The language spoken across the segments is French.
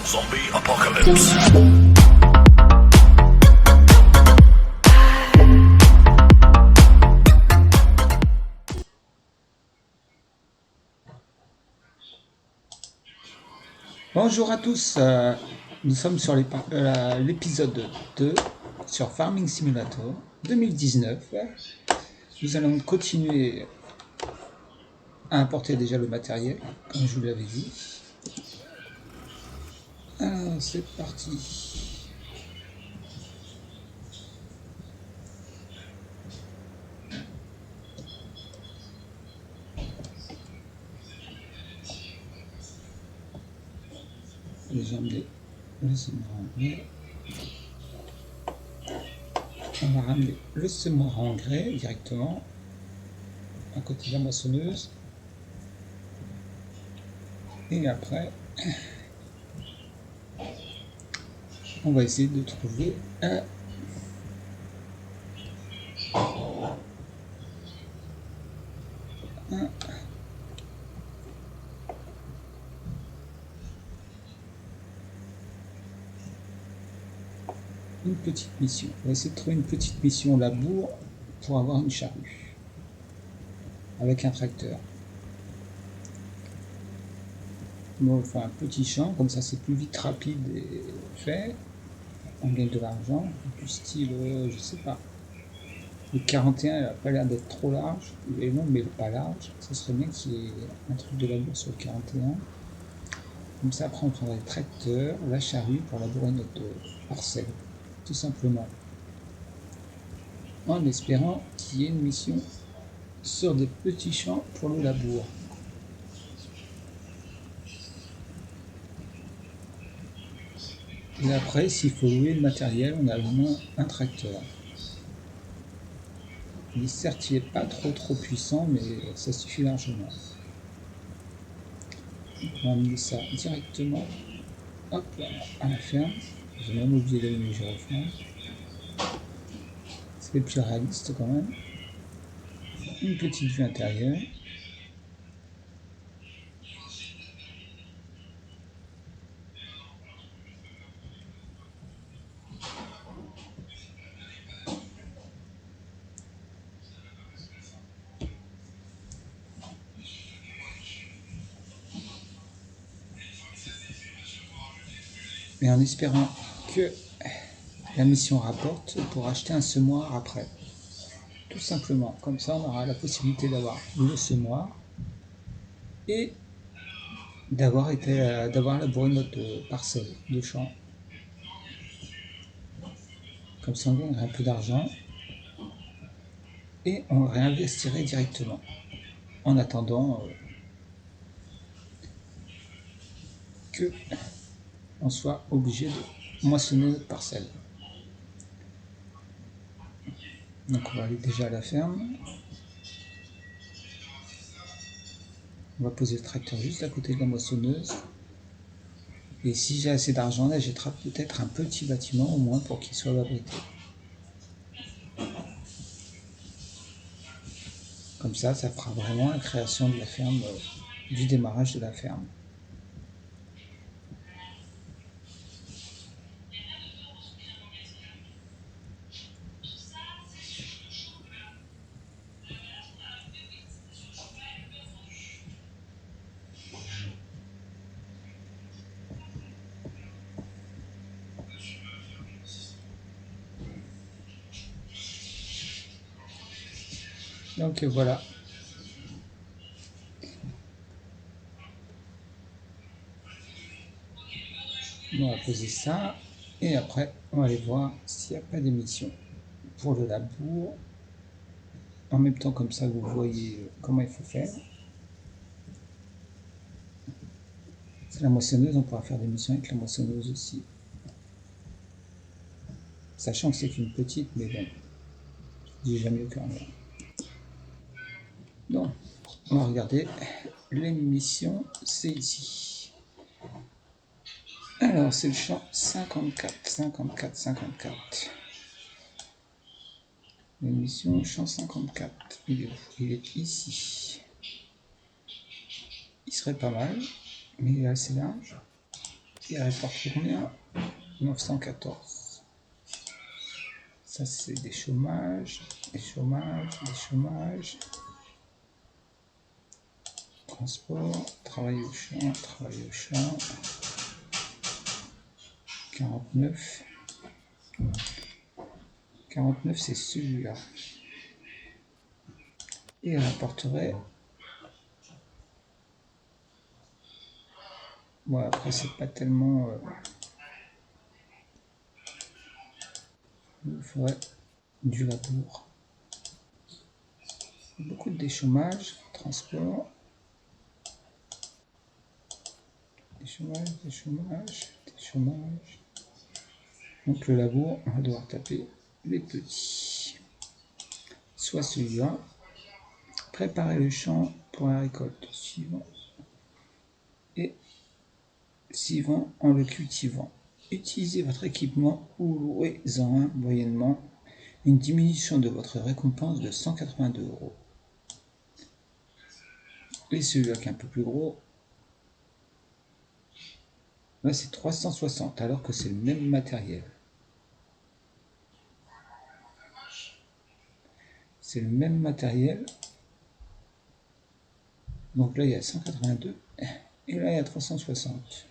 Zombie Apocalypse. Bonjour à tous, nous sommes sur l'épisode 2 sur Farming Simulator 2019. Nous allons continuer à importer déjà le matériel, comme je vous l'avais dit. Alors c'est parti. Déjà amener le semoir engrais. On va ramener le semoir engrais directement à côté de la moissonneuse. Et après, on va essayer de trouver une petite mission. On va essayer de trouver une petite mission labour pour avoir une charrue avec un tracteur. Bon, on fait un petit champ, comme ça c'est plus vite, rapide et fait. On gagne de l'argent, du style, je sais pas. Le 41, il n'a pas l'air d'être trop large. Il est long, mais pas large. Ça serait bien qu'il y ait un truc de labour sur le 41. Comme ça, après, on prendrait le tracteur, la charrue pour labourer notre parcelle. Tout simplement. En espérant qu'il y ait une mission sur des petits champs pour le labour. Et après, s'il faut louer le matériel, on a au moins un tracteur. Certes, il n'est pas trop puissant, mais ça suffit largement. On va amener ça directement hop, à la ferme. J'ai même oublié d'allumer le gyrophare. C'est plus réaliste quand même. Une petite vue intérieure. Et en espérant que la mission rapporte pour acheter un semoir après. Tout simplement, comme ça on aura la possibilité d'avoir le semoir et d'avoir labouré notre parcelle de champ. Comme ça on gagnerait un peu d'argent et on réinvestirait directement en attendant que on soit obligé de moissonner notre parcelle. Donc on va aller déjà à la ferme. On va poser le tracteur juste à côté de la moissonneuse. Et si j'ai assez d'argent, là, j'achèterai peut-être un petit bâtiment au moins pour qu'il soit abrité. Comme ça fera vraiment la création de la ferme, du démarrage de la ferme. Donc voilà. On va poser ça. Et après, on va aller voir s'il n'y a pas d'émission pour le labour. En même temps, comme ça, vous voyez comment il faut faire. C'est la moissonneuse, on pourra faire des missions avec la moissonneuse aussi. Sachant que c'est une petite, mais bon, déjà mieux que rien. Donc, on va regarder l'émission, c'est ici. Alors, c'est le champ 54. L'émission champ 54. Il est où? Il est ici. Il serait pas mal, mais il est assez large. Il rapporte combien? 914. Ça, c'est des chômages, des chômages, des chômages. Transport, travail au champ, travail au champ. 49. 49, c'est celui-là. Et elle rapporterait. Bon, après, c'est pas tellement. Il faudrait du labour. Beaucoup de déchômage, transport. Déchômage, déchômage, déchômage. Donc le labour, on va devoir taper les petits. Soit celui-là. Préparer le champ pour la récolte suivant. Et suivant en le cultivant. Utilisez votre équipement ou louez-en un moyennement une diminution de votre récompense de 182 €. Et celui-là qui est un peu plus gros, là c'est 360 alors que c'est le même matériel. C'est le même matériel. Donc là il y a 182 et là il y a 360.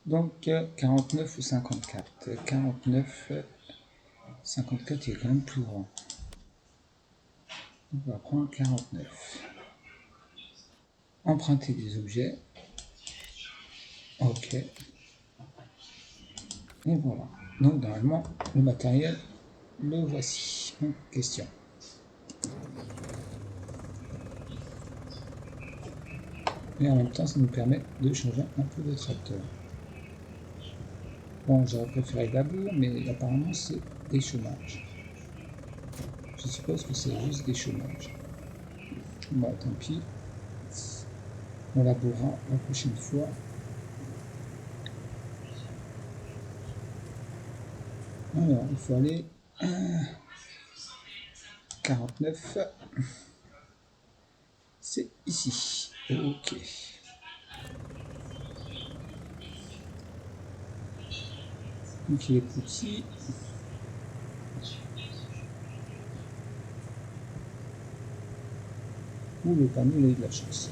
Donc 49 ou 54. 49, 54 il est quand même plus grand. On va prendre 49. Emprunter des objets. Ok. Et voilà. Donc normalement, le matériel, le voici. Question. Et en même temps, ça nous permet de changer un peu de tracteur. Bon, j'aurais préféré labour, mais apparemment c'est des chômages. Je suppose que c'est juste des chômages. Bon, tant pis. On labourera la prochaine fois. Alors, il faut aller 49. C'est ici. Ok. Donc il est petit. Ou le panneau, il a eu de la chance.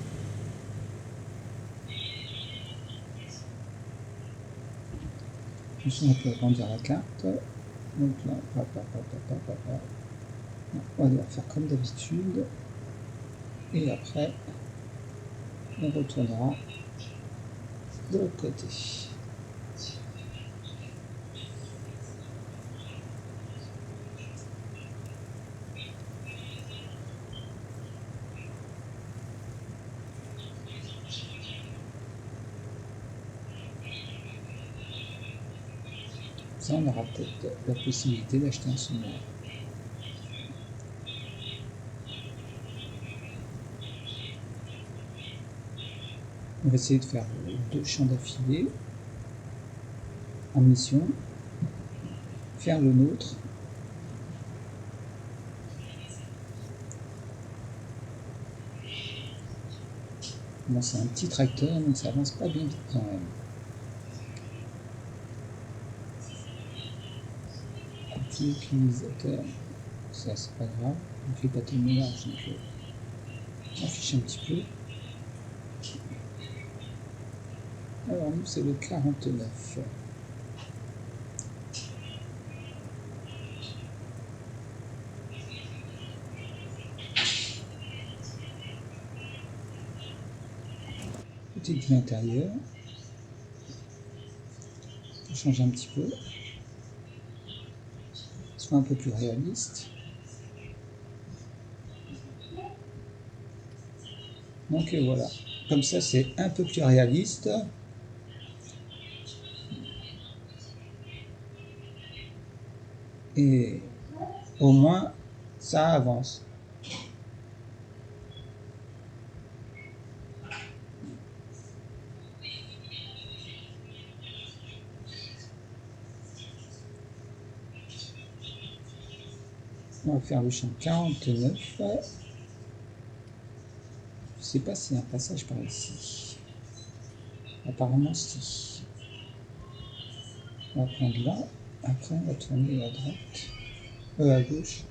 On peut agrandir la carte. Donc là, on va devoir faire comme d'habitude. Et après, on retournera de l'autre côté. Ça, on aura peut-être la possibilité d'acheter un semoir. On va essayer de faire 2 champs d'affilée en mission, faire le nôtre. Bon, c'est un petit tracteur, donc ça avance pas bien vite quand même. Petit utilisateur, ça c'est pas grave, on fait pas tellement large, donc on affiche un petit peu. Alors nous c'est le 49. Petite vue intérieure. On change un petit peu. Soit un peu plus réaliste. Donc voilà. Comme ça c'est un peu plus réaliste. Et au moins ça avance. On va faire le champ 49. Je ne sais pas s'il y a un passage par ici. Apparemment, si. On va prendre là. Après, on va tourner à droite. À gauche.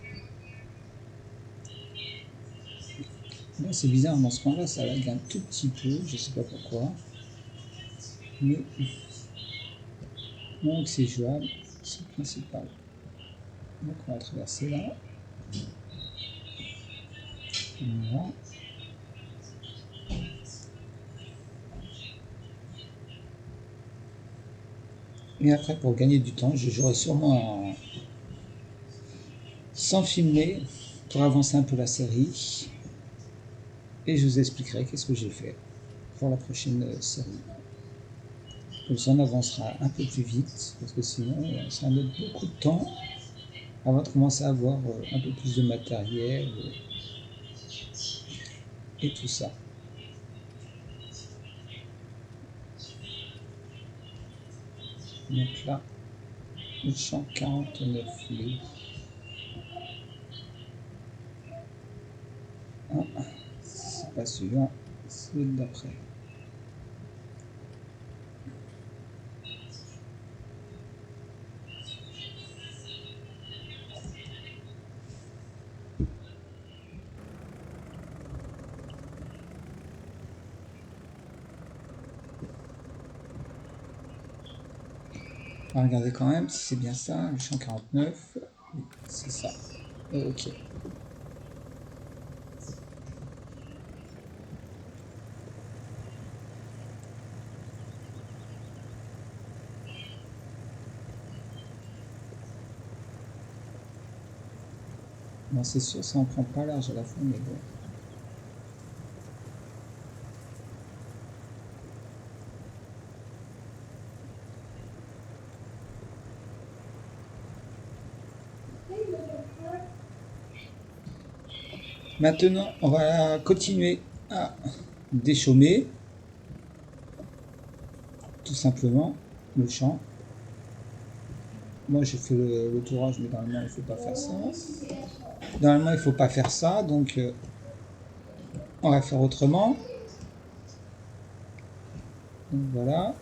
Là, c'est bizarre, dans ce coin-là, ça lag un tout petit peu. Je sais pas pourquoi. Mais donc, c'est jouable. C'est le principal. Donc, on va traverser là. Voilà. Et après, pour gagner du temps, je jouerai sûrement sans filmer pour avancer un peu la série. Et je vous expliquerai qu'est-ce que j'ai fait pour la prochaine série. Comme ça, on avancera un peu plus vite, parce que sinon, ça va mettre beaucoup de temps avant de commencer à avoir un peu plus de matériel et tout ça. Donc là, le champ 49 lieux. Ah, c'est pas celui-là, c'est celui d'après. On va regarder quand même si c'est bien ça, le champ 49. Oui, c'est ça. Ok. Bon, c'est sûr, ça en prend pas large à la fin, mais bon. Maintenant, on va continuer à déchaumer, tout simplement, le champ. Moi, j'ai fait le tourage, mais normalement, il ne faut pas faire ça. Normalement, il ne faut pas faire ça, donc on va faire autrement. Donc voilà.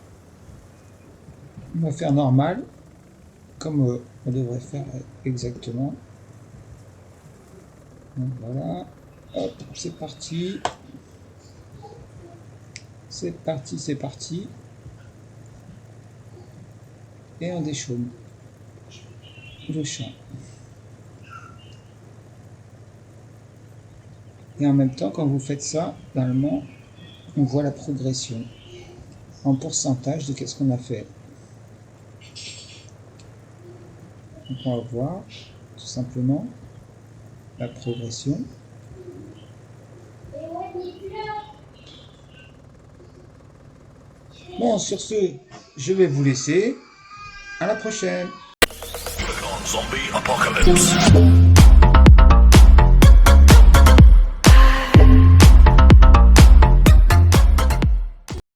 On va faire normal, comme on devrait faire exactement. Donc voilà. Hop, c'est parti. C'est parti, c'est parti. Et on déchaume le champ. Et en même temps, quand vous faites ça, normalement, on voit la progression en pourcentage de qu'est-ce qu'on a fait. Donc on va voir tout simplement la progression. Bon, sur ce, je vais vous laisser. À la prochaine. Zombie Apocalypse.